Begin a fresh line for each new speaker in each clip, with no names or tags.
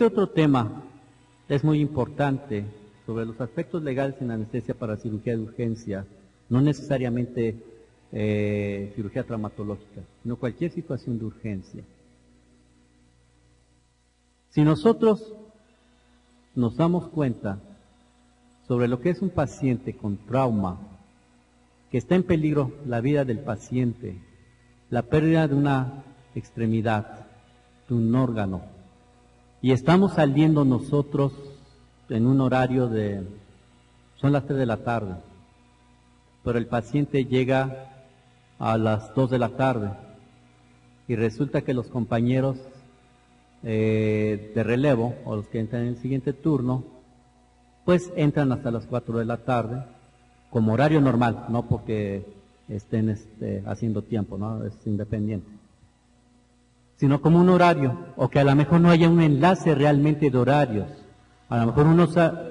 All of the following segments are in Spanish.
Este otro tema es muy importante sobre los aspectos legales en anestesia para cirugía de urgencia, no necesariamente cirugía traumatológica, sino cualquier situación de urgencia. Si nosotros nos damos cuenta sobre lo que es un paciente con trauma, que está en peligro la vida del paciente, la pérdida de una extremidad, de un órgano, y estamos saliendo nosotros en un horario son las 3 de la tarde, pero el paciente llega a las 2 de la tarde, y resulta que los compañeros de relevo, o los que entran en el siguiente turno, pues entran hasta las 4 de la tarde, como horario normal, no porque estén haciendo tiempo, ¿no? Es independiente, sino como un horario, o que a lo mejor no haya un enlace realmente de horarios. A lo mejor uno,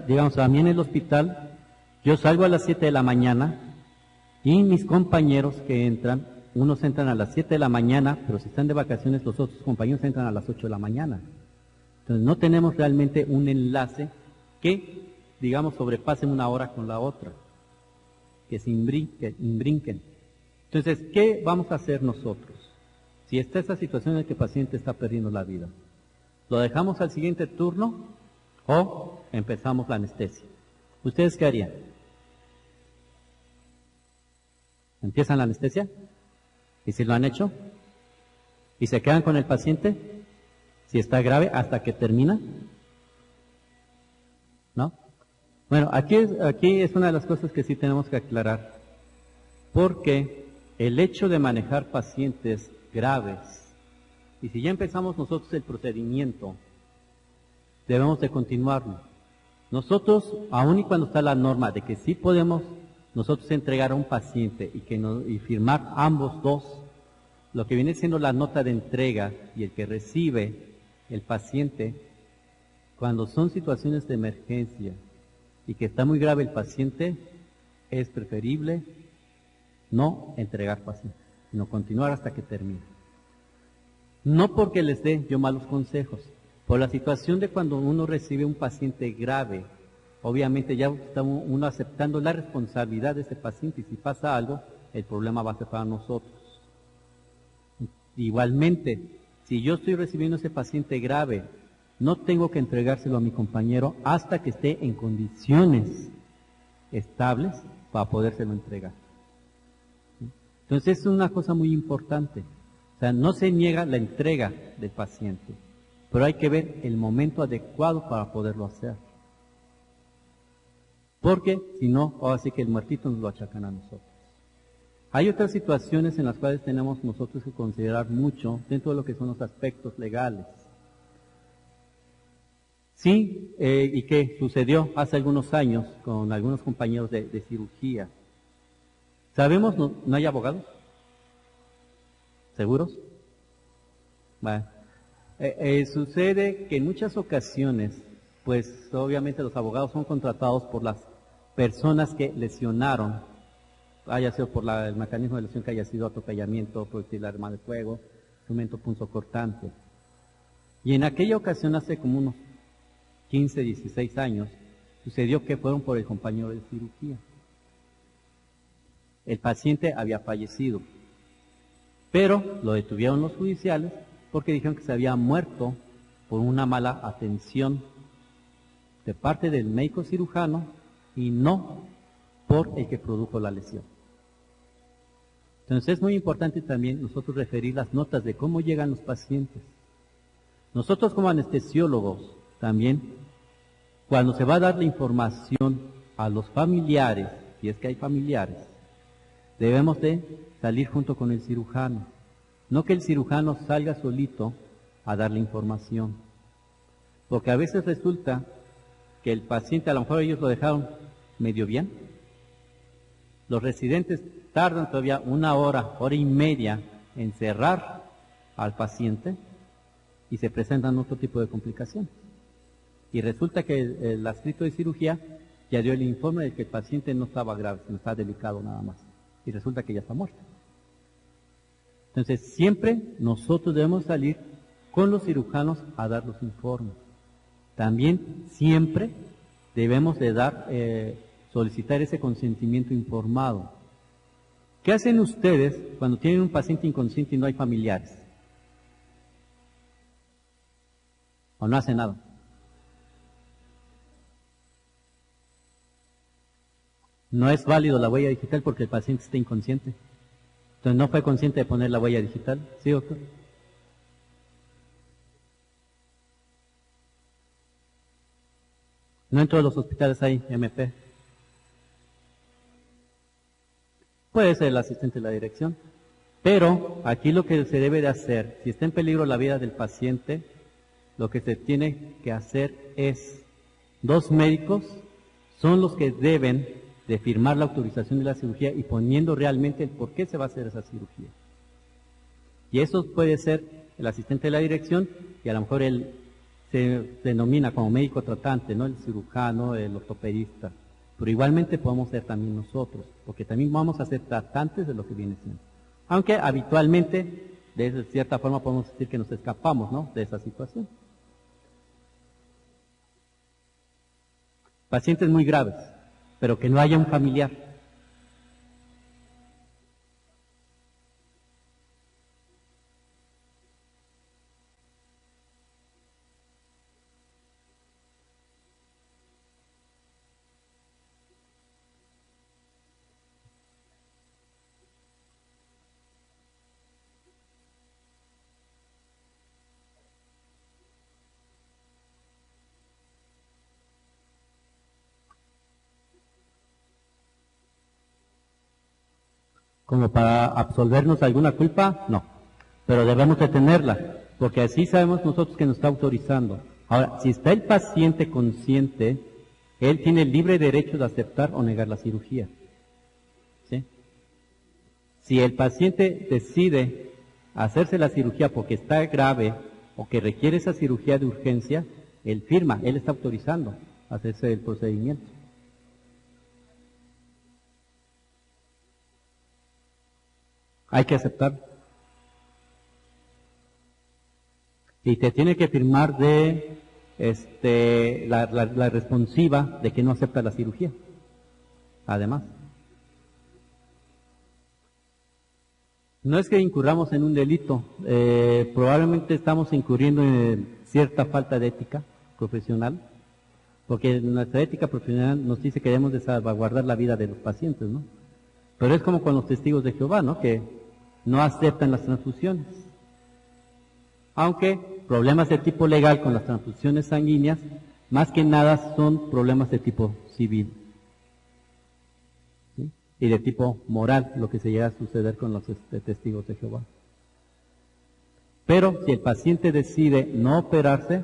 digamos, a mí en el hospital, yo salgo a las 7 de la mañana, y mis compañeros que entran, unos entran a las 7 de la mañana, pero si están de vacaciones los otros compañeros entran a las 8 de la mañana. Entonces no tenemos realmente un enlace que, digamos, sobrepase una hora con la otra, que se imbrinquen. Entonces, ¿qué vamos a hacer nosotros? Si está esa situación en la que el paciente está perdiendo la vida, ¿lo dejamos al siguiente turno o empezamos la anestesia? ¿Ustedes qué harían? ¿Empiezan la anestesia? ¿Y si lo han hecho? ¿Y se quedan con el paciente? Si está grave, hasta que termina. ¿No? Bueno, aquí es una de las cosas que sí tenemos que aclarar. Porque el hecho de manejar pacientes graves, y si ya empezamos nosotros el procedimiento, debemos de continuarlo. Nosotros, aun y cuando está la norma de que sí podemos nosotros entregar a un paciente y firmar ambos dos, lo que viene siendo la nota de entrega y el que recibe el paciente, cuando son situaciones de emergencia y que está muy grave el paciente, es preferible no entregar pacientes, sino continuar hasta que termine. No porque les dé yo malos consejos, por la situación de cuando uno recibe un paciente grave, obviamente ya está uno aceptando la responsabilidad de ese paciente, y si pasa algo, el problema va a ser para nosotros. Igualmente, si yo estoy recibiendo ese paciente grave, no tengo que entregárselo a mi compañero hasta que esté en condiciones estables para podérselo entregar. Entonces es una cosa muy importante. O sea, no se niega la entrega del paciente, pero hay que ver el momento adecuado para poderlo hacer. Porque si no, ahora sí que el muertito nos lo achacan a nosotros. Hay otras situaciones en las cuales tenemos nosotros que considerar mucho dentro de lo que son los aspectos legales. Sí, y que sucedió hace algunos años con algunos compañeros de cirugía. ¿Sabemos no hay abogados? ¿Seguros? Bueno, sucede que en muchas ocasiones, pues obviamente los abogados son contratados por las personas que lesionaron, haya sido por el mecanismo de lesión que haya sido atropellamiento, proyectil de arma de fuego, instrumento punzocortante. Y en aquella ocasión, hace como unos 15, 16 años, sucedió que fueron por el compañero de cirugía. El paciente había fallecido, pero lo detuvieron los judiciales porque dijeron que se había muerto por una mala atención de parte del médico cirujano y no por el que produjo la lesión. Entonces es muy importante también nosotros referir las notas de cómo llegan los pacientes. Nosotros como anestesiólogos también, cuando se va a dar la información a los familiares, si es que hay familiares, debemos de salir junto con el cirujano. No que el cirujano salga solito a dar la información. Porque a veces resulta que el paciente, a lo mejor ellos lo dejaron medio bien. Los residentes tardan todavía una hora, hora y media en cerrar al paciente y se presentan otro tipo de complicaciones. Y resulta que el adscrito de cirugía ya dio el informe de que el paciente no estaba grave, sino está delicado nada más. Y resulta que ya está muerto. Entonces siempre nosotros debemos salir con los cirujanos a dar los informes. También siempre debemos de solicitar ese consentimiento informado. ¿Qué hacen ustedes cuando tienen un paciente inconsciente y no hay familiares? ¿O no hacen nada? No es válido la huella digital porque el paciente está inconsciente. Entonces no fue consciente de poner la huella digital. ¿Sí, doctor? No en todos los hospitales hay MP. Puede ser el asistente de la dirección. Pero aquí lo que se debe de hacer, si está en peligro la vida del paciente, lo que se tiene que hacer es, 2 médicos son los que deben de firmar la autorización de la cirugía y poniendo realmente el por qué se va a hacer esa cirugía. Y eso puede ser el asistente de la dirección y a lo mejor él se denomina como médico tratante, ¿no? El cirujano, el ortopedista. Pero igualmente podemos ser también nosotros, porque también vamos a ser tratantes de lo que viene siendo. Aunque habitualmente, de cierta forma podemos decir que nos escapamos, ¿no?, de esa situación. Pacientes muy graves, pero que no haya un familiar. Como para absolvernos alguna culpa, no. Pero debemos de tenerla, porque así sabemos nosotros que nos está autorizando. Ahora, si está el paciente consciente, él tiene el libre derecho de aceptar o negar la cirugía. ¿Sí? Si el paciente decide hacerse la cirugía porque está grave o que requiere esa cirugía de urgencia, él firma, él está autorizando a hacerse el procedimiento. Hay que aceptar. Y te tiene que firmar de la responsiva de que no acepta la cirugía. Además. No es que incurramos en un delito, probablemente estamos incurriendo en cierta falta de ética profesional, porque nuestra ética profesional nos dice que debemos de salvaguardar la vida de los pacientes, ¿no? Pero es como con los testigos de Jehová, ¿no?, que no aceptan las transfusiones. Aunque problemas de tipo legal con las transfusiones sanguíneas, más que nada son problemas de tipo civil. ¿Sí? Y de tipo moral, lo que se llega a suceder con los testigos de Jehová. Pero si el paciente decide no operarse,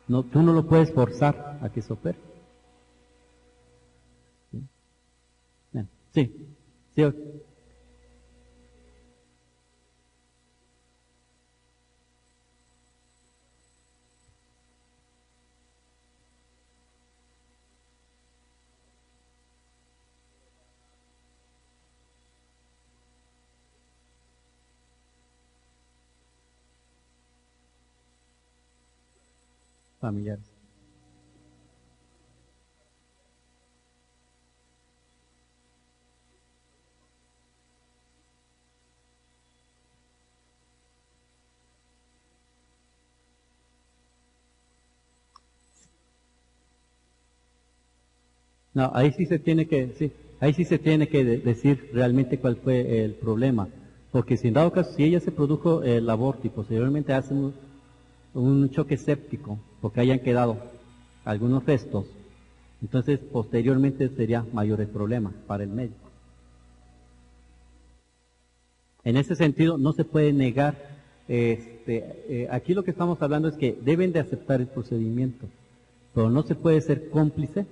tú no lo puedes forzar a que se opere. ¿Sí? Bien. Sí. Sí. Familiares. No, ahí sí se tiene que, sí, ahí sí se tiene que decir realmente cuál fue el problema, porque si en dado caso, si ella se produjo el aborto y posteriormente hace un choque séptico, porque hayan quedado algunos restos, entonces posteriormente sería mayor el problema para el médico. En ese sentido, no se puede negar, aquí lo que estamos hablando es que deben de aceptar el procedimiento, pero no se puede ser cómplice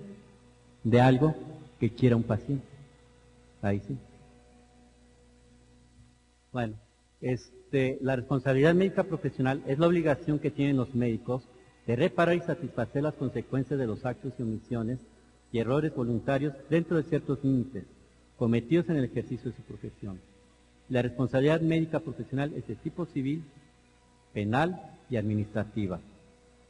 de algo que quiera un paciente. Ahí sí. Bueno, la responsabilidad médica profesional es la obligación que tienen los médicos de reparar y satisfacer las consecuencias de los actos y omisiones y errores voluntarios dentro de ciertos límites cometidos en el ejercicio de su profesión. La responsabilidad médica profesional es de tipo civil, penal y administrativa.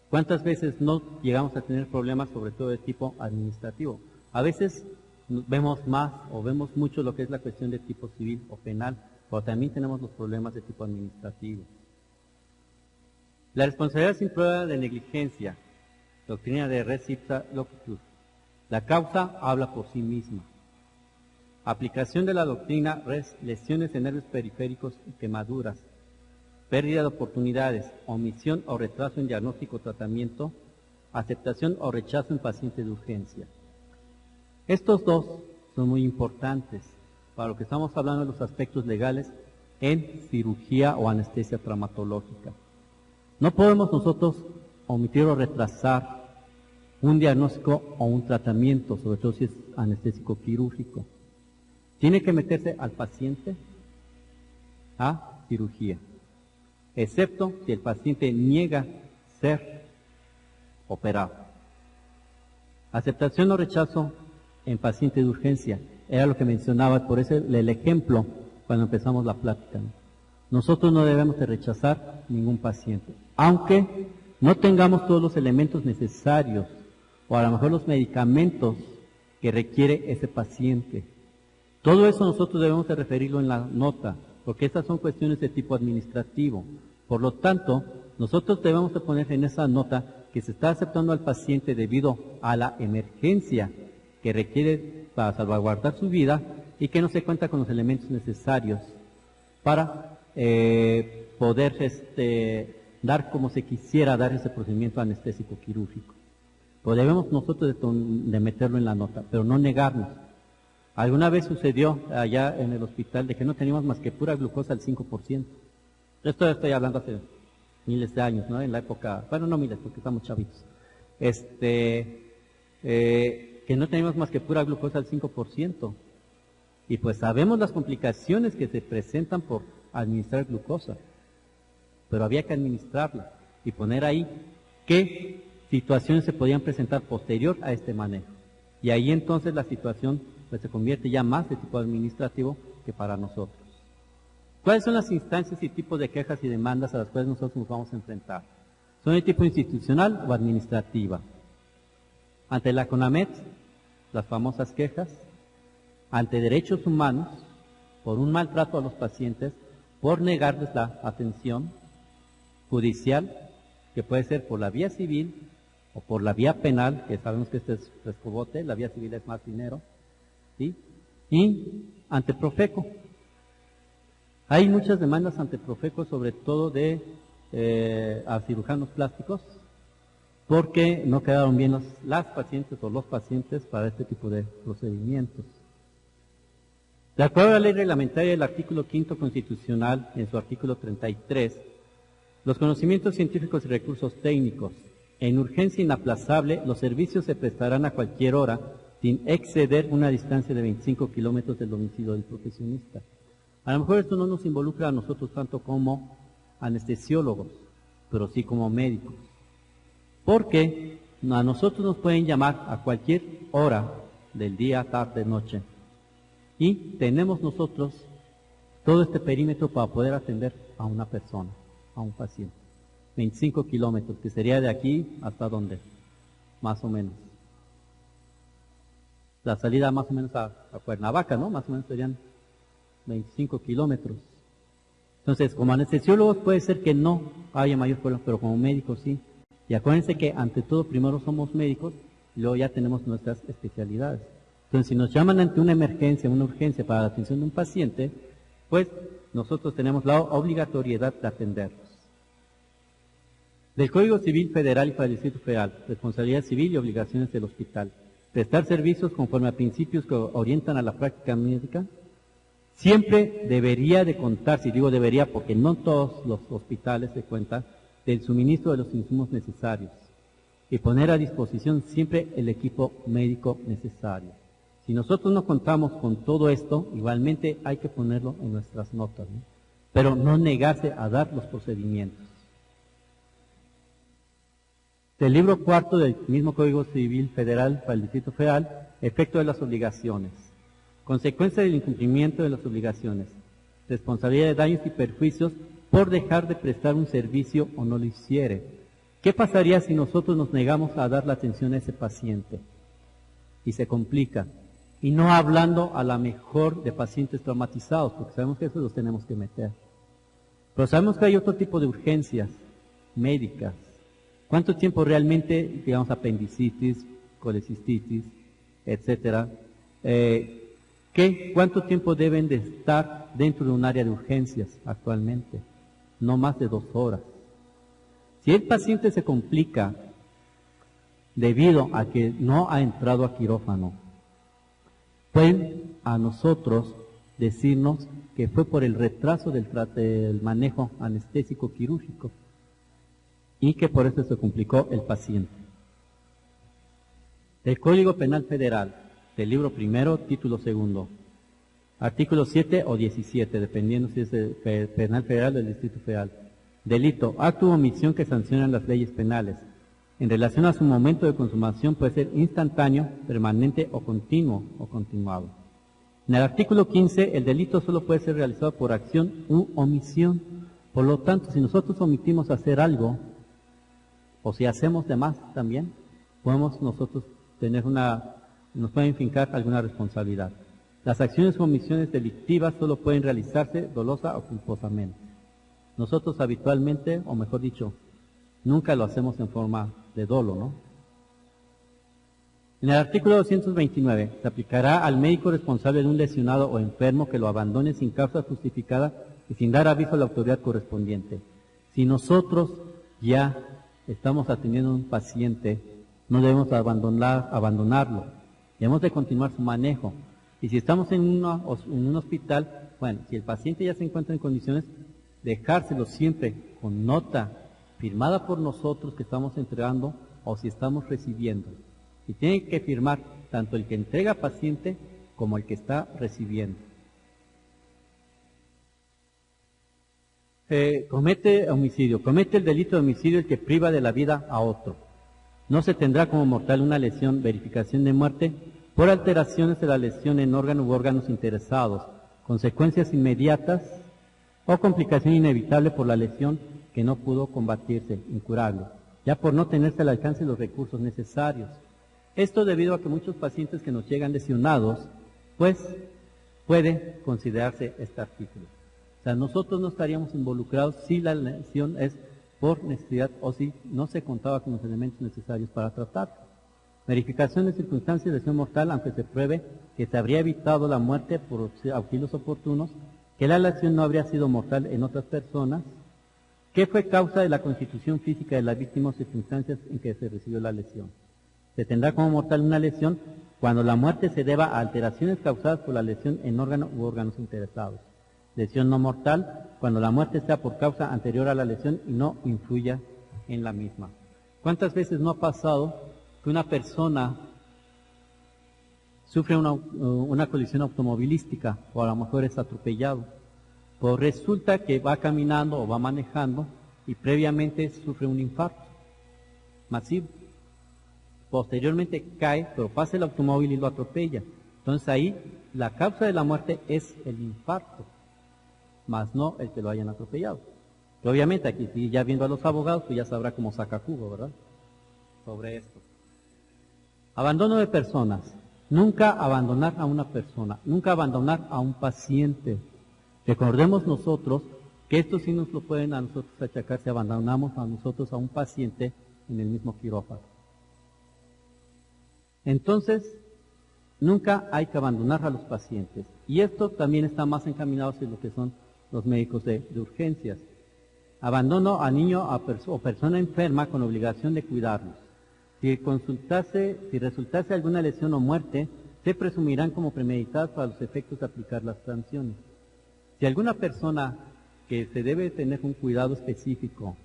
¿Cuántas veces no llegamos a tener problemas, sobre todo de tipo administrativo? A veces vemos más o vemos mucho lo que es la cuestión de tipo civil o penal, pero también tenemos los problemas de tipo administrativo. La responsabilidad sin prueba de negligencia, doctrina de res ipsa loquitur. La causa habla por sí misma. Aplicación de la doctrina res, lesiones en nervios periféricos y quemaduras, pérdida de oportunidades, omisión o retraso en diagnóstico o tratamiento, aceptación o rechazo en paciente de urgencia. Estos dos son muy importantes para lo que estamos hablando de los aspectos legales en cirugía o anestesia traumatológica. No podemos nosotros omitir o retrasar un diagnóstico o un tratamiento, sobre todo si es anestésico quirúrgico. Tiene que meterse al paciente a cirugía, excepto si el paciente niega ser operado. Aceptación o rechazo en paciente de urgencia, era lo que mencionaba, por eso el ejemplo cuando empezamos la plática, ¿no? Nosotros no debemos de rechazar ningún paciente, aunque no tengamos todos los elementos necesarios, o a lo mejor los medicamentos que requiere ese paciente. Todo eso nosotros debemos de referirlo en la nota, porque estas son cuestiones de tipo administrativo. Por lo tanto, nosotros debemos de poner en esa nota que se está aceptando al paciente debido a la emergencia que requiere para salvaguardar su vida y que no se cuenta con los elementos necesarios para poder dar como se quisiera dar ese procedimiento anestésico quirúrgico. Pues debemos nosotros de meterlo en la nota, pero no negarnos. Alguna vez sucedió allá en el hospital de que no teníamos más que pura glucosa al 5%. Esto estoy hablando hace miles de años, ¿no? En la época, bueno, no miles, porque estamos chavitos. Que no teníamos más que pura glucosa al 5%. Y pues sabemos las complicaciones que se presentan por administrar glucosa. Pero había que administrarla y poner ahí qué situaciones se podían presentar posterior a este manejo. Y ahí entonces la situación pues se convierte ya más de tipo administrativo que para nosotros. ¿Cuáles son las instancias y tipos de quejas y demandas a las cuales nosotros nos vamos a enfrentar? ¿Son de tipo institucional o administrativa? Ante la CONAMED, las famosas quejas. Ante derechos humanos, por un maltrato a los pacientes, por negarles la atención judicial, que puede ser por la vía civil o por la vía penal, que sabemos que este es rescobote, la vía civil es más dinero, ¿sí? Y ante Profeco. Hay muchas demandas ante Profeco, sobre todo de a cirujanos plásticos, porque no quedaron bien las pacientes o los pacientes para este tipo de procedimientos. De acuerdo a la ley reglamentaria del artículo 5 constitucional, en su artículo 33, los conocimientos científicos y recursos técnicos, en urgencia inaplazable, los servicios se prestarán a cualquier hora, sin exceder una distancia de 25 kilómetros del domicilio del profesionista. A lo mejor esto no nos involucra a nosotros tanto como anestesiólogos, pero sí como médicos. Porque a nosotros nos pueden llamar a cualquier hora del día, tarde, noche. Y tenemos nosotros todo este perímetro para poder atender a una persona, a un paciente. 25 kilómetros, que sería de aquí hasta donde, más o menos. La salida más o menos a Cuernavaca, ¿no? Más o menos serían 25 kilómetros. Entonces, como anestesiólogos puede ser que no haya mayor problema, pero como médicos sí. Y acuérdense que ante todo primero somos médicos y luego ya tenemos nuestras especialidades. Entonces, si nos llaman ante una emergencia, una urgencia para la atención de un paciente, pues nosotros tenemos la obligatoriedad de atenderlos. Del Código Civil Federal y para el Distrito Federal, responsabilidad civil y obligaciones del hospital. Prestar servicios conforme a principios que orientan a la práctica médica. Siempre debería de contarse, y digo debería porque no todos los hospitales se cuentan, del suministro de los insumos necesarios y poner a disposición siempre el equipo médico necesario. Si nosotros no contamos con todo esto, igualmente hay que ponerlo en nuestras notas, ¿no? Pero no negarse a dar los procedimientos. Del libro cuarto del mismo Código Civil Federal para el Distrito Federal, efecto de las obligaciones. Consecuencia del incumplimiento de las obligaciones. Responsabilidad de daños y perjuicios por dejar de prestar un servicio o no lo hiciere. ¿Qué pasaría si nosotros nos negamos a dar la atención a ese paciente? Y se complica. Y no hablando a la mejor de pacientes traumatizados, porque sabemos que eso los tenemos que meter. Pero sabemos que hay otro tipo de urgencias médicas. ¿Cuánto tiempo realmente, digamos, apendicitis, colecistitis, etcétera? ¿Cuánto tiempo deben de estar dentro de un área de urgencias actualmente? No más de 2 horas. Si el paciente se complica debido a que no ha entrado a quirófano, pueden a nosotros decirnos que fue por el retraso del manejo anestésico quirúrgico y que por eso se complicó el paciente. El Código Penal Federal, del libro primero, título segundo, artículo 7 o 17, dependiendo si es el Penal Federal o el Distrito Federal. Delito, acto u omisión que sancionan las leyes penales. En relación a su momento de consumación puede ser instantáneo, permanente o continuo o continuado. En el artículo 15, el delito solo puede ser realizado por acción u omisión. Por lo tanto, si nosotros omitimos hacer algo, o si hacemos de más también, podemos nosotros nos pueden fincar alguna responsabilidad. Las acciones o omisiones delictivas solo pueden realizarse dolosa o culposamente. Nosotros habitualmente, o mejor dicho, nunca lo hacemos en forma de dolo, ¿no? En el artículo 229, se aplicará al médico responsable de un lesionado o enfermo que lo abandone sin causa justificada y sin dar aviso a la autoridad correspondiente. Si nosotros ya estamos atendiendo a un paciente, no debemos abandonarlo, debemos de continuar su manejo. Y si estamos en un hospital, bueno, si el paciente ya se encuentra en condiciones, dejárselo siempre con nota firmada por nosotros que estamos entregando o si estamos recibiendo. Y tiene que firmar tanto el que entrega paciente como el que está recibiendo. Comete homicidio. Comete el delito de homicidio el que priva de la vida a otro. No se tendrá como mortal una lesión, verificación de muerte, por alteraciones de la lesión en órgano u órganos interesados, consecuencias inmediatas o complicación inevitable por la lesión que no pudo combatirse, incurable, ya por no tenerse al alcance los recursos necesarios. Esto debido a que muchos pacientes que nos llegan lesionados, pues puede considerarse este artículo. O sea, nosotros no estaríamos involucrados si la lesión es por necesidad o si no se contaba con los elementos necesarios para tratar. Verificación de circunstancias de lesión mortal, aunque se pruebe que se habría evitado la muerte por auxilios oportunos, que la lesión no habría sido mortal en otras personas, que fue causa de la constitución física de la víctima o circunstancias en que se recibió la lesión. Se tendrá como mortal una lesión cuando la muerte se deba a alteraciones causadas por la lesión en órgano u órganos interesados. Lesión no mortal cuando la muerte sea por causa anterior a la lesión y no influya en la misma. ¿Cuántas veces no ha pasado que una persona sufre una colisión automovilística o a lo mejor es atropellado? Pues resulta que va caminando o va manejando y previamente sufre un infarto masivo. Posteriormente cae, pero pasa el automóvil y lo atropella. Entonces ahí la causa de la muerte es el infarto, más no el que lo hayan atropellado. Y obviamente aquí ya viendo a los abogados, pues ya sabrá cómo saca jugo, ¿verdad? Sobre esto. Abandono de personas. Nunca abandonar a una persona, nunca abandonar a un paciente. Recordemos nosotros que esto sí nos lo pueden a nosotros achacar si abandonamos a nosotros a un paciente en el mismo quirófano. Entonces, nunca hay que abandonar a los pacientes. Y esto también está más encaminado hacia lo que son los médicos de urgencias. Abandono a niño o persona enferma con obligación de cuidarlos. Si resultase alguna lesión o muerte, se presumirán como premeditadas para los efectos de aplicar las sanciones. Si alguna persona que se debe tener un cuidado específico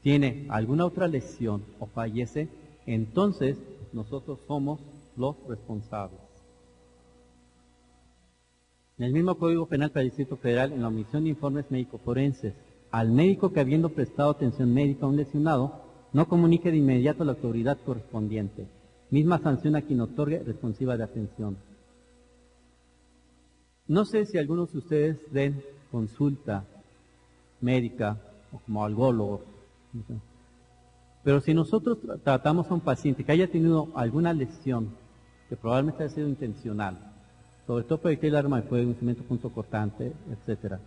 tiene alguna otra lesión o fallece, entonces nosotros somos los responsables. En el mismo Código Penal para el Distrito Federal, en la omisión de informes médico-forenses, al médico que habiendo prestado atención médica a un lesionado, no comunique de inmediato a la autoridad correspondiente. Misma sanción a quien otorgue responsiva de atención. No sé si algunos de ustedes den consulta médica o como algólogos. Pero si nosotros tratamos a un paciente que haya tenido alguna lesión, que probablemente haya sido intencional, sobre todo proyectil de arma de fuego, instrumento punzocortante, etcétera,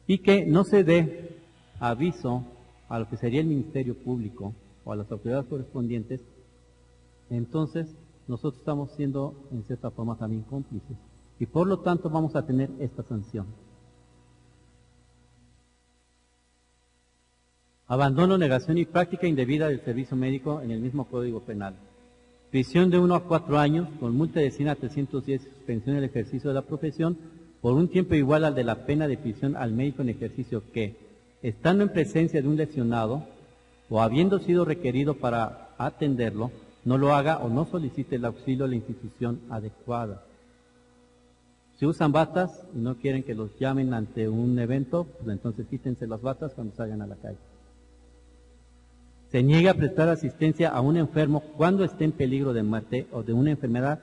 y que no se dé aviso a lo que sería el Ministerio Público o a las autoridades correspondientes, entonces nosotros estamos siendo en cierta forma también cómplices y por lo tanto vamos a tener esta sanción. Abandono, negación y práctica indebida del servicio médico en el mismo Código Penal. Prisión de 1 a 4 años con multa de 100 a 310 y suspensión del ejercicio de la profesión por un tiempo igual al de la pena de prisión al médico en ejercicio que, estando en presencia de un lesionado o habiendo sido requerido para atenderlo, no lo haga o no solicite el auxilio de la institución adecuada. Si usan batas y no quieren que los llamen ante un evento, pues entonces quítense las batas cuando salgan a la calle. Se niega a prestar asistencia a un enfermo cuando esté en peligro de muerte o de una enfermedad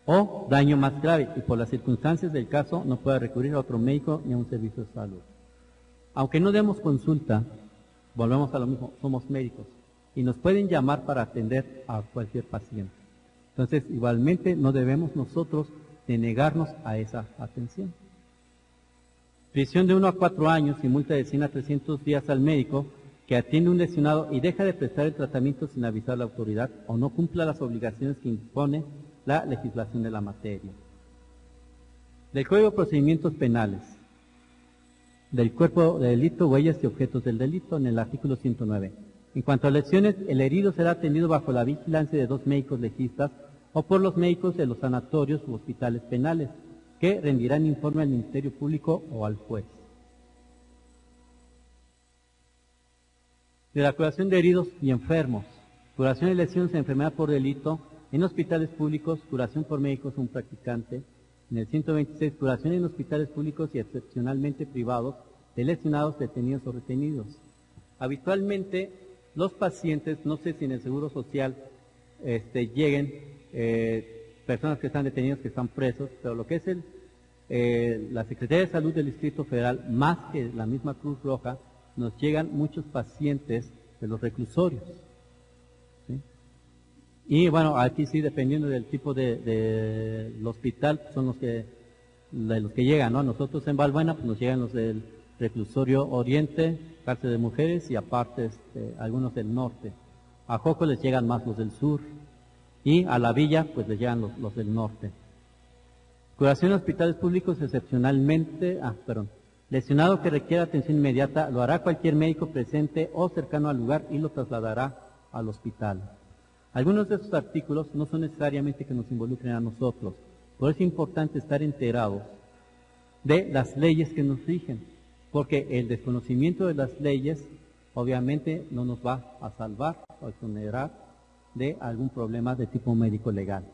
o daño más grave y por las circunstancias del caso no pueda recurrir a otro médico ni a un servicio de salud. Aunque no demos consulta, volvemos a lo mismo, somos médicos y nos pueden llamar para atender a cualquier paciente. Entonces, igualmente no debemos nosotros de negarnos a esa atención. Prisión de 1 a 4 años y multa de 100 a 300 días al médico que atiende un lesionado y deja de prestar el tratamiento sin avisar a la autoridad o no cumpla las obligaciones que impone la legislación de la materia. Del Código de Procedimientos Penales, del cuerpo de delito, huellas y objetos del delito, en el artículo 109. En cuanto a lesiones, el herido será atendido bajo la vigilancia de 2 médicos legistas o por los médicos de los sanatorios u hospitales penales, que rendirán informe al Ministerio Público o al juez. De la curación de heridos y enfermos, curación de lesiones de enfermedad por delito, en hospitales públicos, curación por médicos o un practicante. En el 126, curación en hospitales públicos y excepcionalmente privados de lesionados, detenidos o retenidos. Habitualmente, los pacientes, no sé si en el Seguro Social lleguen personas que están detenidas, que están presos, pero lo que es la Secretaría de Salud del Distrito Federal, más que la misma Cruz Roja, nos llegan muchos pacientes de los reclusorios. ¿Sí? Y bueno, aquí sí, dependiendo del tipo del hospital, son de los que llegan, ¿no? Nosotros en Balbuena pues nos llegan los del reclusorio Oriente, cárcel de mujeres y aparte algunos del norte. A Joco les llegan más los del sur y a la Villa pues les llegan los del norte. Curación en hospitales públicos excepcionalmente, lesionado que requiera atención inmediata lo hará cualquier médico presente o cercano al lugar y lo trasladará al hospital. Algunos de estos artículos no son necesariamente que nos involucren a nosotros, por eso es importante estar enterados de las leyes que nos rigen, porque el desconocimiento de las leyes obviamente no nos va a salvar o exonerar de algún problema de tipo médico legal.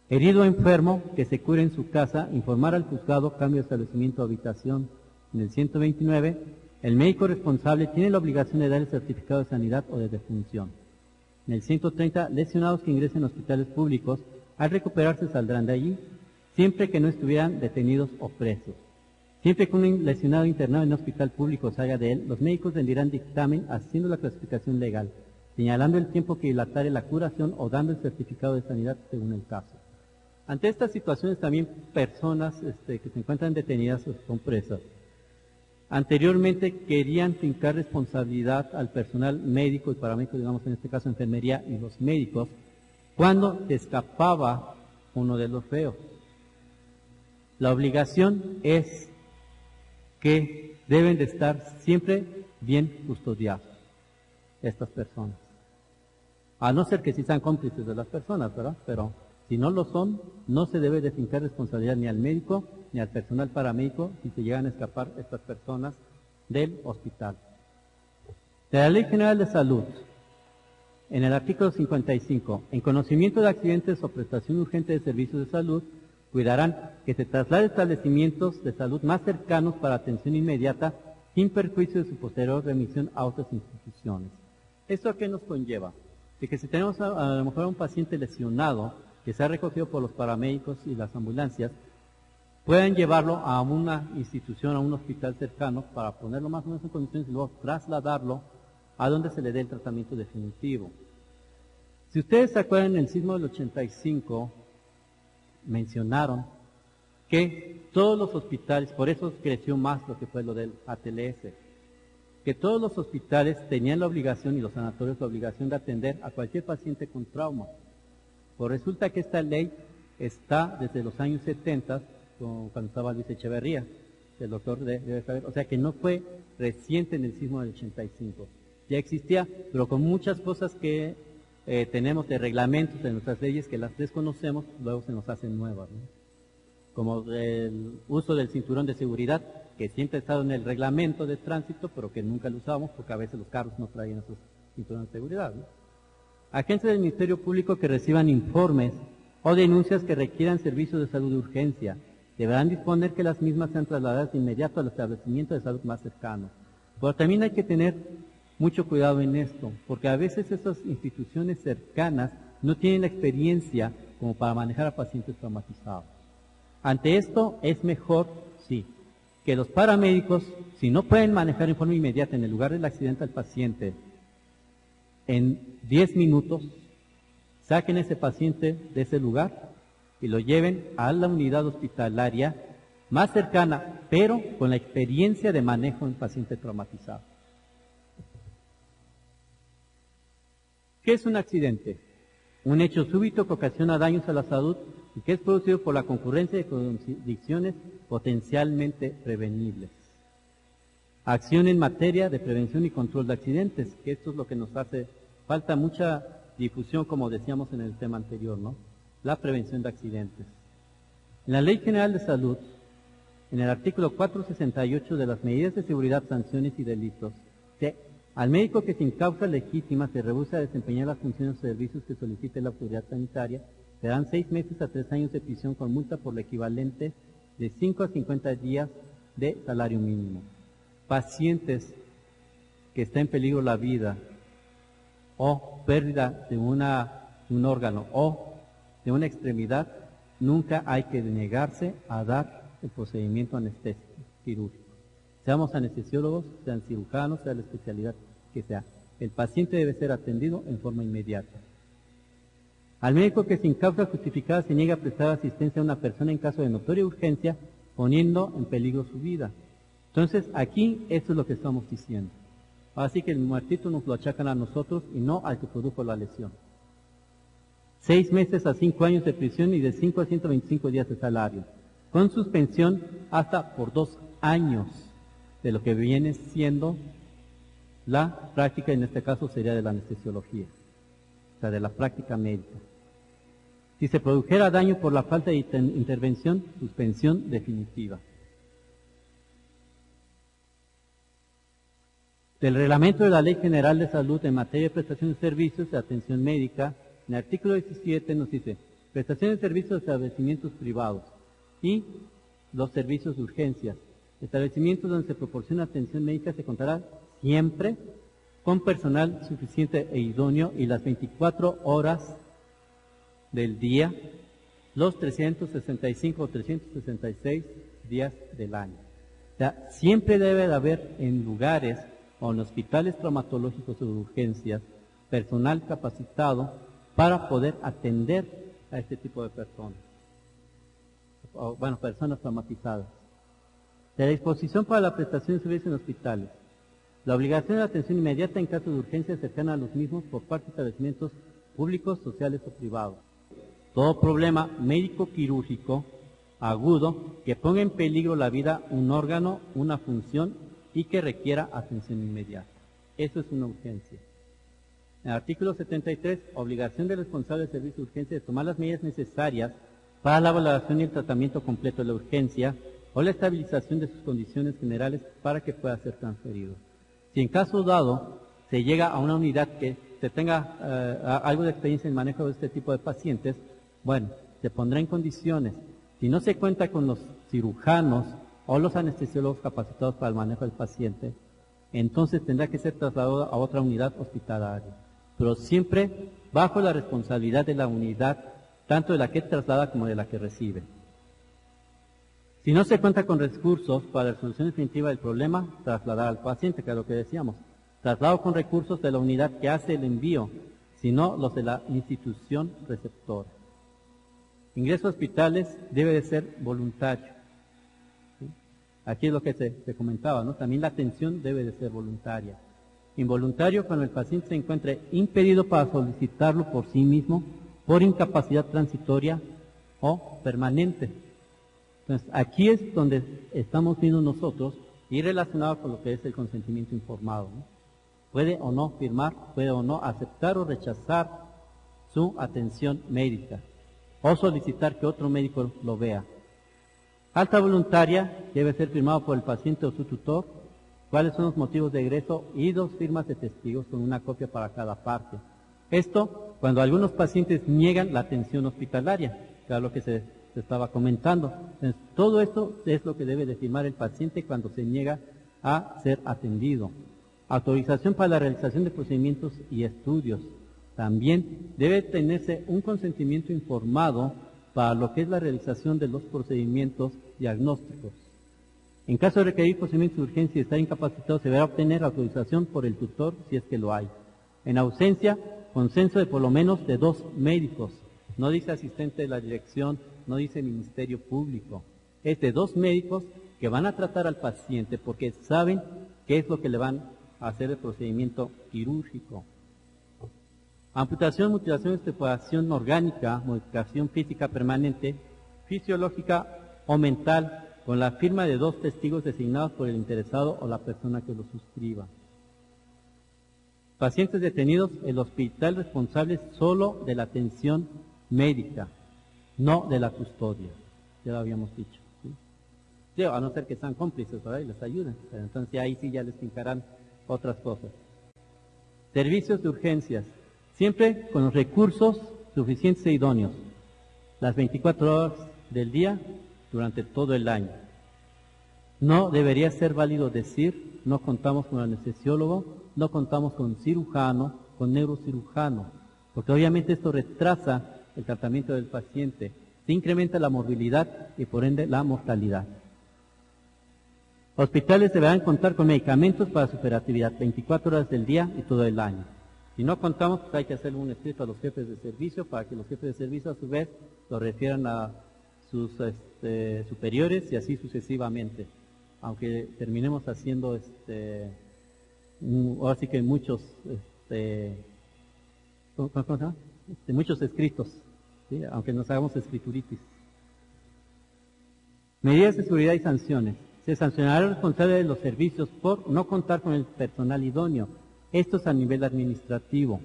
Herido o enfermo que se cure en su casa, informar al juzgado cambio de establecimiento o habitación. En el 129, el médico responsable tiene la obligación de dar el certificado de sanidad o de defunción. En el 130, lesionados que ingresen a hospitales públicos, al recuperarse saldrán de allí, siempre que no estuvieran detenidos o presos. Siempre que un lesionado internado en un hospital público salga de él, los médicos rendirán dictamen haciendo la clasificación legal, señalando el tiempo que dilatare la curación o dando el certificado de sanidad según el caso. Ante estas situaciones también personas que se encuentran detenidas o son presas, anteriormente querían fincar responsabilidad al personal médico y paramédico, digamos en este caso enfermería y los médicos, cuando escapaba uno de los reos. La obligación es que deben de estar siempre bien custodiados estas personas. A no ser que sí sean cómplices de las personas, ¿verdad? Pero si no lo son, no se debe de fincar responsabilidad ni al médico ni al personal paramédico si se llegan a escapar estas personas del hospital. De la Ley General de Salud, en el artículo 55, en conocimiento de accidentes o prestación urgente de servicios de salud, cuidarán que se traslade establecimientos de salud más cercanos para atención inmediata sin perjuicio de su posterior remisión a otras instituciones. ¿Esto a qué nos conlleva? De que si tenemos a lo mejor a un paciente lesionado que se ha recogido por los paramédicos y las ambulancias, pueden llevarlo a una institución, a un hospital cercano para ponerlo más o menos en condiciones y luego trasladarlo a donde se le dé el tratamiento definitivo. Si ustedes se acuerdan, en el sismo del 85 mencionaron que todos los hospitales, por eso creció más lo que fue lo del ATLS, que todos los hospitales tenían la obligación y los sanatorios la obligación de atender a cualquier paciente con trauma. Pues resulta que esta ley está desde los años 70, cuando estaba Luis Echeverría, el doctor debe saber, o sea que no fue reciente en el sismo del 85. Ya existía, pero con muchas cosas que tenemos de reglamentos de nuestras leyes que las desconocemos, luego se nos hacen nuevas, ¿no? Como el uso del cinturón de seguridad, que siempre ha estado en el reglamento de tránsito, pero que nunca lo usamos porque a veces los carros no traen esos cinturones de seguridad, ¿no? Agencias del Ministerio Público que reciban informes o denuncias que requieran servicios de salud de urgencia deberán disponer que las mismas sean trasladadas de inmediato al establecimiento de salud más cercano. Pero también hay que tener mucho cuidado en esto, porque a veces esas instituciones cercanas no tienen la experiencia como para manejar a pacientes traumatizados. Ante esto es mejor, sí, que los paramédicos, si no pueden manejar en forma inmediata en el lugar del accidente al paciente, en 10 minutos, saquen a ese paciente de ese lugar y lo lleven a la unidad hospitalaria más cercana, pero con la experiencia de manejo en paciente traumatizado. ¿Qué es un accidente? Un hecho súbito que ocasiona daños a la salud y que es producido por la concurrencia de condiciones potencialmente prevenibles. Acción en materia de prevención y control de accidentes, que esto es lo que nos hace falta mucha difusión, como decíamos en el tema anterior, ¿no? La prevención de accidentes. En la Ley General de Salud, en el artículo 468 de las medidas de seguridad, sanciones y delitos, al médico que sin causa legítima se rehúsa a desempeñar las funciones o servicios que solicite la autoridad sanitaria, le dan 6 meses a 3 años de prisión con multa por lo equivalente de 5 a 50 días de salario mínimo. Pacientes que está en peligro la vida o pérdida de un órgano o de una extremidad, nunca hay que negarse a dar el procedimiento anestésico quirúrgico. Seamos anestesiólogos, sean cirujanos, sea la especialidad que sea. El paciente debe ser atendido en forma inmediata. Al médico que sin causa justificada se niega a prestar asistencia a una persona en caso de notoria urgencia, poniendo en peligro su vida. Entonces, aquí eso es lo que estamos diciendo. Así que el muertito nos lo achacan a nosotros y no al que produjo la lesión. 6 meses a 5 años de prisión y de 5 a 125 días de salario, con suspensión hasta por 2 años de lo que viene siendo la práctica, en este caso sería de la anestesiología, o sea, de la práctica médica. Si se produjera daño por la falta de intervención, suspensión definitiva. Del reglamento de la Ley General de Salud en materia de prestación de servicios de atención médica, en el artículo 17 nos dice, prestación de servicios de establecimientos privados y los servicios de urgencias. Establecimientos donde se proporciona atención médica se contará siempre con personal suficiente e idóneo y las 24 horas del día, los 365 o 366 días del año. O sea, siempre debe de haber en lugares o en hospitales traumatológicos o de urgencias personal capacitado para poder atender a este tipo de personas. O, bueno, personas traumatizadas. De la disposición para la prestación de servicios en hospitales. La obligación de atención inmediata en caso de urgencia cercana a los mismos por parte de establecimientos públicos, sociales o privados. Todo problema médico-quirúrgico agudo que ponga en peligro la vida, un órgano, una función y que requiera atención inmediata. Eso es una urgencia. En el artículo 73, obligación del responsable del servicio de urgencia de tomar las medidas necesarias para la valoración y el tratamiento completo de la urgencia o la estabilización de sus condiciones generales para que pueda ser transferido. Si en caso dado se llega a una unidad que se tenga algo de experiencia en manejo de este tipo de pacientes, bueno, se pondrá en condiciones. Si no se cuenta con los cirujanos o los anestesiólogos capacitados para el manejo del paciente, entonces tendrá que ser trasladado a otra unidad hospitalaria, pero siempre bajo la responsabilidad de la unidad, tanto de la que traslada como de la que recibe. Si no se cuenta con recursos para la resolución definitiva del problema, trasladar al paciente, que es lo que decíamos. traslado con recursos de la unidad que hace el envío, sino los de la institución receptora. Ingreso a hospitales debe de ser voluntario. ¿Sí? Aquí es lo que se comentaba, ¿no? También la atención debe de ser voluntaria. Involuntario cuando el paciente se encuentre impedido para solicitarlo por sí mismo, por incapacidad transitoria o permanente. Entonces, aquí es donde estamos viendo nosotros y relacionado con lo que es el consentimiento informado, ¿no? Puede o no firmar, puede o no aceptar o rechazar su atención médica o solicitar que otro médico lo vea. Alta voluntaria debe ser firmado por el paciente o su tutor. ¿Cuáles son los motivos de egreso? Y 2 firmas de testigos con una copia para cada parte. Esto cuando algunos pacientes niegan la atención hospitalaria, que era lo que se estaba comentando. Entonces, todo esto es lo que debe de firmar el paciente cuando se niega a ser atendido. Autorización para la realización de procedimientos y estudios. También debe tenerse un consentimiento informado para lo que es la realización de los procedimientos diagnósticos. En caso de requerir procedimientos de urgencia y estar incapacitado, se deberá obtener autorización por el tutor si es que lo hay. En ausencia, consenso de por lo menos de 2 médicos. No dice asistente de la dirección, no dice Ministerio Público. Es de 2 médicos que van a tratar al paciente porque saben qué es lo que le van a hacer el procedimiento quirúrgico. Amputación, mutilación, extirpación orgánica, modificación física permanente, fisiológica o mental, con la firma de 2 testigos designados por el interesado o la persona que lo suscriba. Pacientes detenidos, el hospital responsable es solo de la atención médica, no de la custodia. Ya lo habíamos dicho. ¿Sí? Sí, a no ser que sean cómplices, ¿verdad? Y les ayuden. Pero entonces ahí sí ya les fincarán otras cosas. Servicios de urgencias. Siempre con los recursos suficientes e idóneos. Las 24 horas del día durante todo el año. No debería ser válido decir, no contamos con anestesiólogo, no contamos con cirujano, con neurocirujano, porque obviamente esto retrasa el tratamiento del paciente, se incrementa la morbilidad y por ende la mortalidad. Hospitales deberán contar con medicamentos para su operatividad 24 horas del día y todo el año. Si no contamos, pues hay que hacer un escrito a los jefes de servicio para que los jefes de servicio a su vez lo refieran a sus superiores y así sucesivamente. Aunque terminemos haciendo ahora sí que muchos muchos escritos, ¿sí? Aunque nos hagamos escrituritis. Medidas de seguridad y sanciones. Se sancionará al responsable de los servicios por no contar con el personal idóneo. Esto es a nivel administrativo.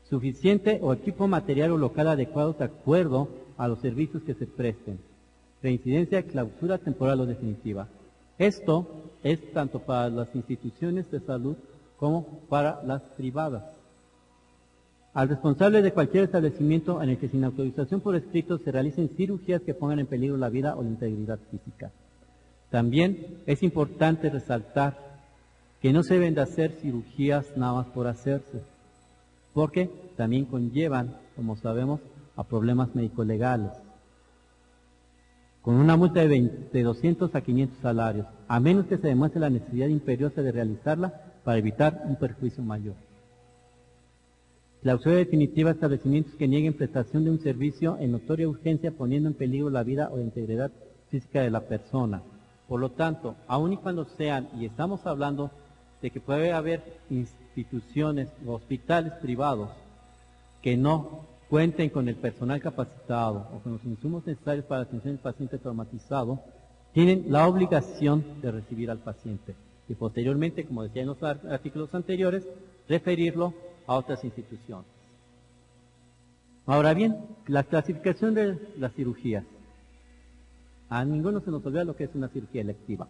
Suficiente o equipo material o local adecuado de acuerdo a los servicios que se presten. Reincidencia, clausura temporal o definitiva. Esto es tanto para las instituciones de salud como para las privadas. Al responsable de cualquier establecimiento en el que sin autorización por escrito se realicen cirugías que pongan en peligro la vida o la integridad física. También es importante resaltar que no se deben de hacer cirugías nada más por hacerse, porque también conllevan, como sabemos, a problemas médico-legales, con una multa de 200 a 500 salarios, a menos que se demuestre la necesidad imperiosa de realizarla para evitar un perjuicio mayor. Clausura definitiva, establecimientos que nieguen prestación de un servicio en notoria urgencia poniendo en peligro la vida o la integridad física de la persona. Por lo tanto, aun y cuando sean, y estamos hablando de que puede haber instituciones o hospitales privados que no cuenten con el personal capacitado o con los insumos necesarios para la atención del paciente traumatizado, tienen la obligación de recibir al paciente y posteriormente, como decía en los artículos anteriores, referirlo a otras instituciones. Ahora bien, la clasificación de las cirugías. A ninguno se nos olvida lo que es una cirugía electiva.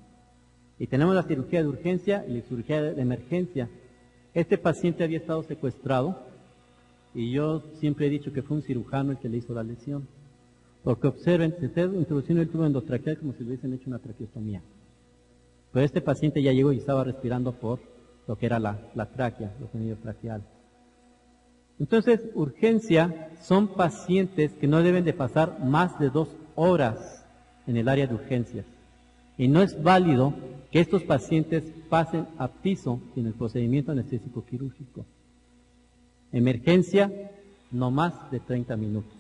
Y tenemos la cirugía de urgencia y la cirugía de emergencia. Este paciente había estado secuestrado y yo siempre he dicho que fue un cirujano el que le hizo la lesión. Porque observen, se está introduciendo el tubo endotraqueal como si le hubiesen hecho una traqueostomía. Pero este paciente ya llegó y estaba respirando por lo que era la tráquea, los sonidos traqueales. Entonces, urgencia son pacientes que no deben de pasar más de 2 horas en el área de urgencias. Y no es válido que estos pacientes pasen a piso sin el procedimiento anestésico quirúrgico. Emergencia, no más de 30 minutos,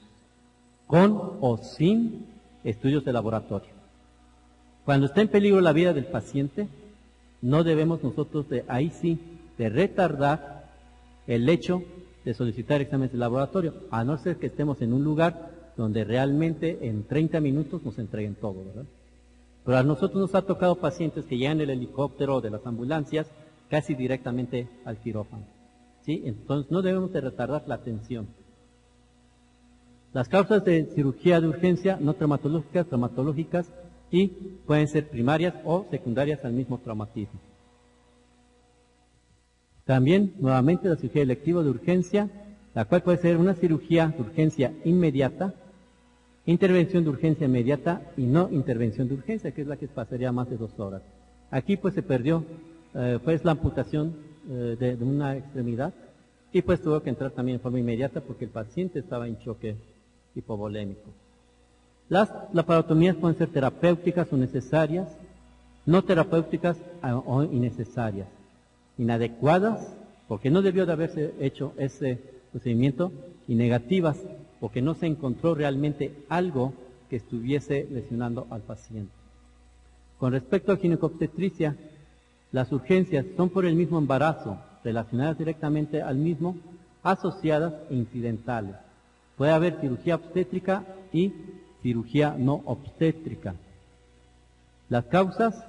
con o sin estudios de laboratorio. Cuando está en peligro la vida del paciente, no debemos nosotros ahí sí de retardar el hecho de solicitar exámenes de laboratorio, a no ser que estemos en un lugar donde realmente en 30 minutos nos entreguen todo, ¿verdad? Pero a nosotros nos ha tocado pacientes que llegan en el helicóptero o de las ambulancias casi directamente al quirófano, ¿sí? Entonces no debemos de retardar la atención. Las causas de cirugía de urgencia no traumatológicas, traumatológicas, y pueden ser primarias o secundarias al mismo traumatismo. También, nuevamente, la cirugía electiva de urgencia, la cual puede ser una cirugía de urgencia inmediata, intervención de urgencia inmediata y no intervención de urgencia, que es la que pasaría más de 2 horas. Aquí pues se perdió, pues la amputación de una extremidad y pues tuvo que entrar también en forma inmediata porque el paciente estaba en choque hipovolémico. Las laparotomías pueden ser terapéuticas o necesarias, no terapéuticas o innecesarias, inadecuadas, porque no debió de haberse hecho ese procedimiento, y negativas, porque no se encontró realmente algo que estuviese lesionando al paciente. Con respecto a ginecobstetricia, las urgencias son por el mismo embarazo, relacionadas directamente al mismo, asociadas e incidentales. Puede haber cirugía obstétrica y cirugía no obstétrica. Las causas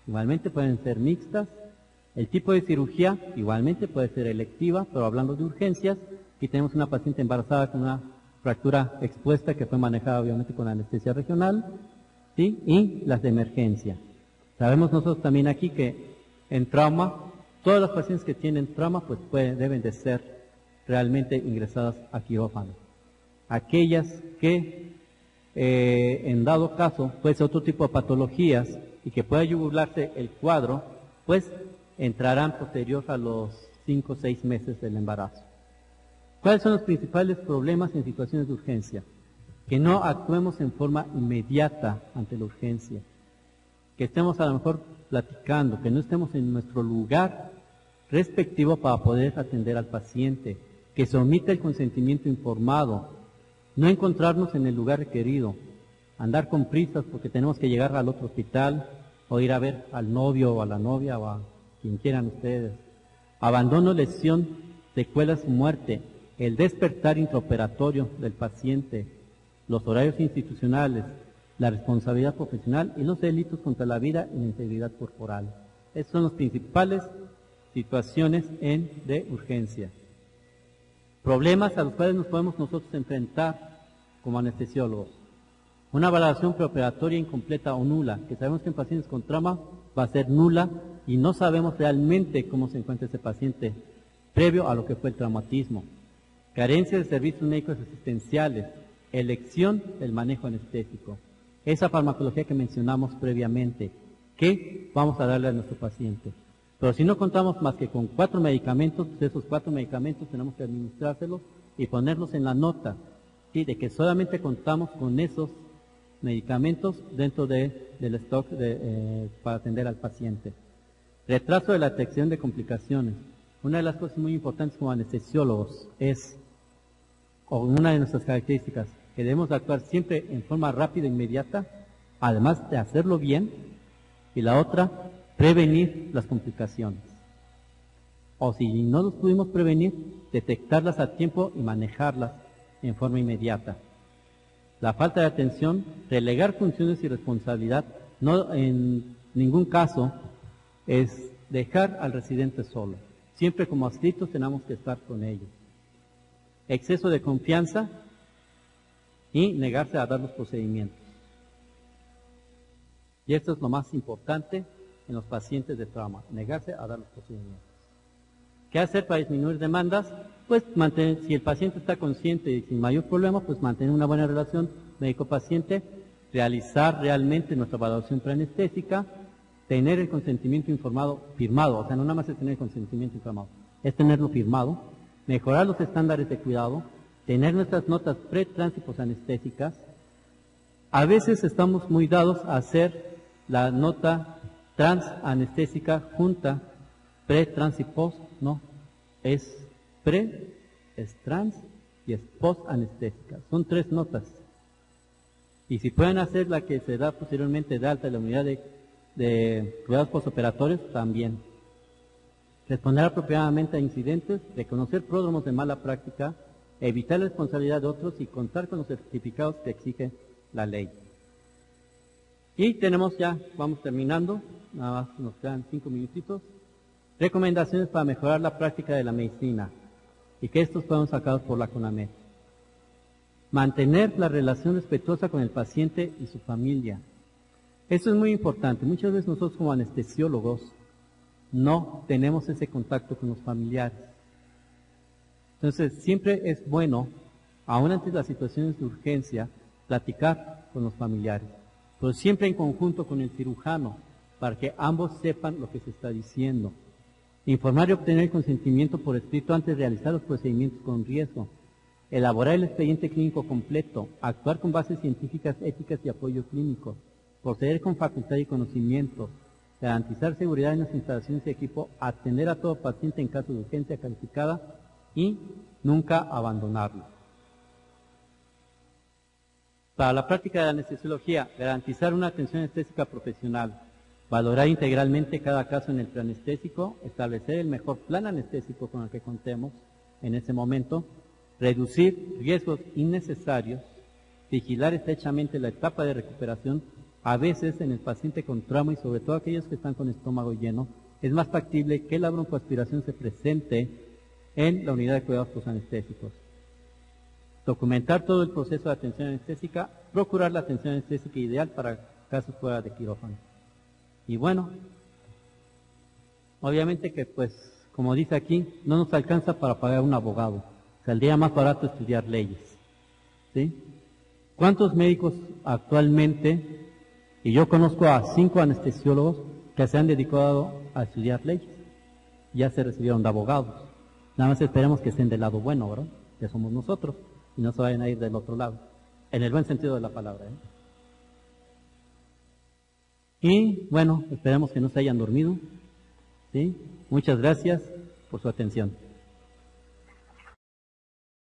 igualmente pueden ser mixtas. El tipo de cirugía igualmente puede ser electiva, pero hablando de urgencias, aquí tenemos una paciente embarazada con una fractura expuesta que fue manejada obviamente con anestesia regional, ¿sí? Y las de emergencia. Sabemos nosotros también aquí que en trauma, todas las pacientes que tienen trauma pues deben de ser realmente ingresadas a quirófano. Aquellas que en dado caso puede ser otro tipo de patologías y que pueda yugularse el cuadro, pues entrarán posterior a los 5 o 6 meses del embarazo. ¿Cuáles son los principales problemas en situaciones de urgencia? Que no actuemos en forma inmediata ante la urgencia, que estemos a lo mejor platicando, que no estemos en nuestro lugar respectivo para poder atender al paciente, que se omita el consentimiento informado, no encontrarnos en el lugar requerido, andar con prisas porque tenemos que llegar al otro hospital o ir a ver al novio o a la novia o a quien quieran ustedes. Abandono, lesión, secuelas, muerte, el despertar intraoperatorio del paciente, los horarios institucionales, la responsabilidad profesional y los delitos contra la vida y la integridad corporal. Esas son las principales situaciones de urgencia. Problemas a los cuales nos podemos nosotros enfrentar como anestesiólogos. Una valoración preoperatoria incompleta o nula, que sabemos que en pacientes con trauma va a ser nula y no sabemos realmente cómo se encuentra ese paciente previo a lo que fue el traumatismo. Carencia de servicios médicos asistenciales, elección del manejo anestésico. Esa farmacología que mencionamos previamente, ¿qué vamos a darle a nuestro paciente? Pero si no contamos más que con 4 medicamentos, pues esos 4 medicamentos tenemos que administrárselos y ponerlos en la nota, ¿sí? De que solamente contamos con esos medicamentos dentro del stock para atender al paciente. Retraso de la detección de complicaciones. Una de las cosas muy importantes como anestesiólogos es, o una de nuestras características, que debemos actuar siempre en forma rápida e inmediata, además de hacerlo bien, y la otra, prevenir las complicaciones. O si no los pudimos prevenir, detectarlas a tiempo y manejarlas en forma inmediata. La falta de atención, relegar funciones y responsabilidad, no en ningún caso es dejar al residente solo. Siempre como adscritos tenemos que estar con ellos. Exceso de confianza y negarse a dar los procedimientos. Y esto es lo más importante en los pacientes de trauma, negarse a dar los procedimientos. ¿Qué hacer para disminuir demandas? Pues mantener, si el paciente está consciente y sin mayor problema, pues mantener una buena relación médico-paciente, realizar realmente nuestra valoración preanestésica, tener el consentimiento informado firmado, o sea, no nada más es tener el consentimiento informado, es tenerlo firmado, mejorar los estándares de cuidado, tener nuestras notas pre, trans y posanestésicas. A veces estamos muy dados a hacer la nota transanestésica junta pre, trans y post, no, es pre, es trans y es post anestésica. Son 3 notas. Y si pueden hacer la que se da posteriormente de alta en la unidad de cuidados postoperatorios, también. Responder apropiadamente a incidentes, reconocer pródromos de mala práctica, evitar la responsabilidad de otros y contar con los certificados que exige la ley. Y tenemos ya, vamos terminando, nada más nos quedan 5 minutitos. Recomendaciones para mejorar la práctica de la medicina y que estos fueron sacados por la CONAMED. Mantener la relación respetuosa con el paciente y su familia. Esto es muy importante. Muchas veces nosotros como anestesiólogos no tenemos ese contacto con los familiares. Entonces, siempre es bueno, aún ante las situaciones de urgencia, platicar con los familiares, pero siempre en conjunto con el cirujano, para que ambos sepan lo que se está diciendo. Informar y obtener el consentimiento por escrito antes de realizar los procedimientos con riesgo. Elaborar el expediente clínico completo. Actuar con bases científicas, éticas y apoyo clínico. Proceder con facultad y conocimiento. Garantizar seguridad en las instalaciones y equipo. Atender a todo paciente en caso de urgencia calificada y nunca abandonarlo. Para la práctica de la anestesiología, garantizar una atención anestésica profesional. Valorar integralmente cada caso en el preanestésico, establecer el mejor plan anestésico con el que contemos en ese momento, reducir riesgos innecesarios, vigilar estrechamente la etapa de recuperación. A veces en el paciente con trauma y sobre todo aquellos que están con estómago lleno, es más factible que la broncoaspiración se presente en la unidad de cuidados postanestésicos. Documentar todo el proceso de atención anestésica, procurar la atención anestésica ideal para casos fuera de quirófano. Y bueno, obviamente que pues, como dice aquí, no nos alcanza para pagar un abogado. Saldría más barato estudiar leyes. ¿Sí? ¿Cuántos médicos actualmente, y yo conozco a 5 anestesiólogos que se han dedicado a estudiar leyes, ya se recibieron de abogados? Nada más esperemos que estén del lado bueno, ¿verdad? Que somos nosotros, y no se vayan a ir del otro lado, en el buen sentido de la palabra, ¿eh? Y bueno, esperemos que no se hayan dormido. ¿Sí? Muchas gracias por su atención.